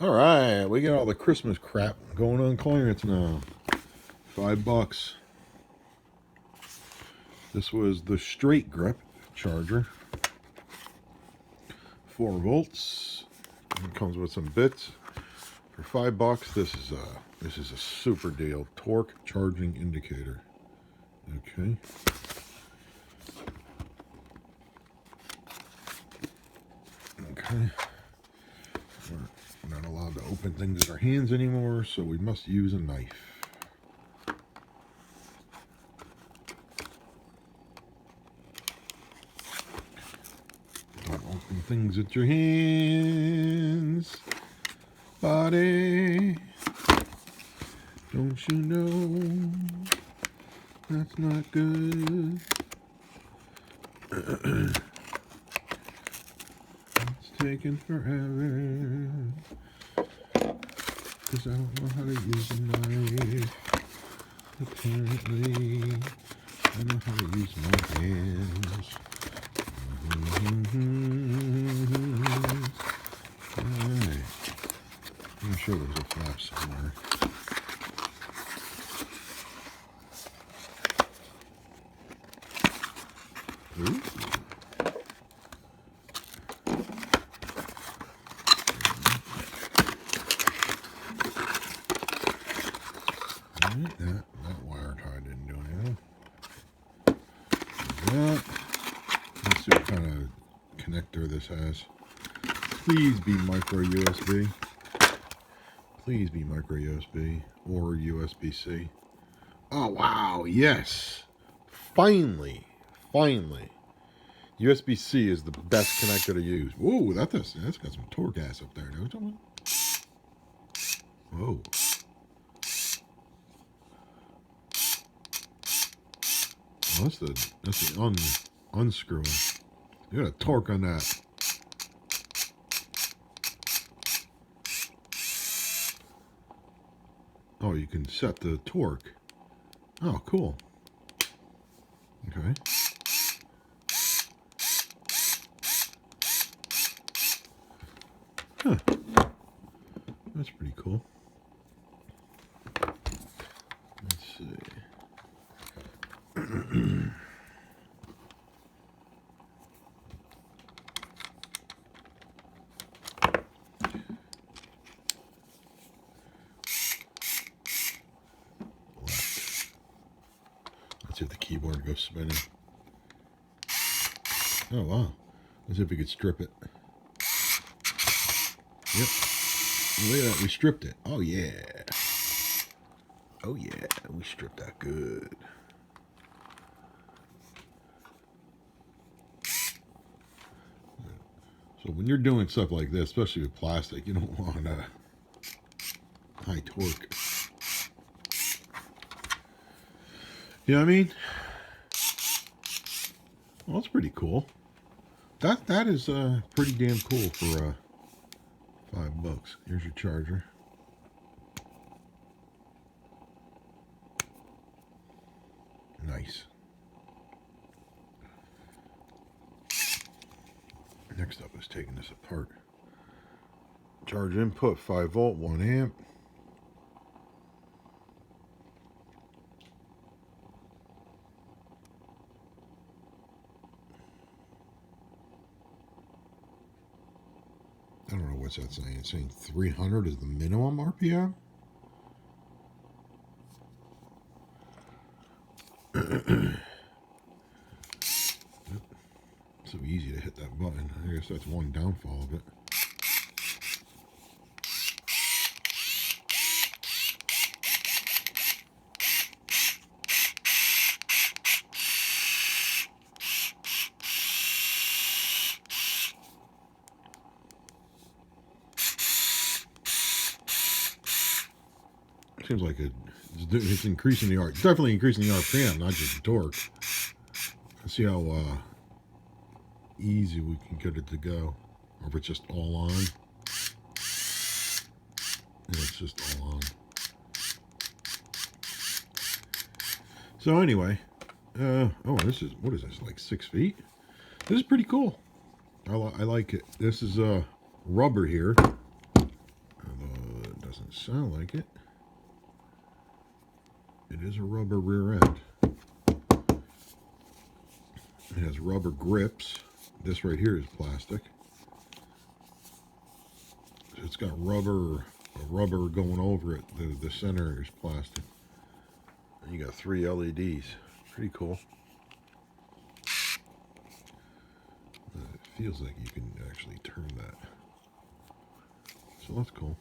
All right, we got all the Christmas crap going on clearance now. $5. This was the straight grip charger. 4 volts. It comes with some bits. For $5, this is a super deal. Torque charging indicator. Okay. Okay. We're not allowed to open things with our hands anymore, so we must use a knife. Don't open things with your hands, buddy. Don't you know that's not good? It's taking forever. Because I don't know how to use a knife. Apparently, I know how to use my hands. Alright. I'm sure there's a flap somewhere. Ooh. Alright, that wire tie didn't do anything. That. Let's see what kind of connector this has. Please be micro USB. Please be micro USB or USB-C. Oh wow, yes. Finally. USB-C is the best connector to use. Whoa, that's got some torque gas up there. Whoa. Well, that's the unscrewing. You got a torque on that. Oh, you can set the torque. Oh, cool. Okay. Huh. That's pretty cool. Let's see. Let's see if the keyboard goes spinning. Oh, wow. Let's see if we could strip it. Yep. Look at that. We stripped it. Oh, yeah. Oh, yeah. We stripped that good. So when you're doing stuff like this, especially with plastic, you don't want high torque. You know what I mean? Well, that's pretty cool. That is pretty damn cool for $5. Here's your charger. Nice. Next up is taking this apart. Charge input 5 volt, 1 amp. I don't know what's that saying. It's saying 300 is the minimum RPM. So easy to hit that button. I guess that's one downfall of it. Seems like it's increasing the definitely increasing the RPM, not just the torque. Let's see how easy we can get it to go, or if it's just all on. Yeah, it's just all on. So anyway, oh, what is this, like 6 feet? This is pretty cool. I like it. This is rubber here. sound like it. It is a rubber rear end. It has rubber grips. This right here is plastic. It's got rubber going over it. The center is plastic. And you got 3 LEDs. Pretty cool. It feels like you can actually turn that. So that's cool.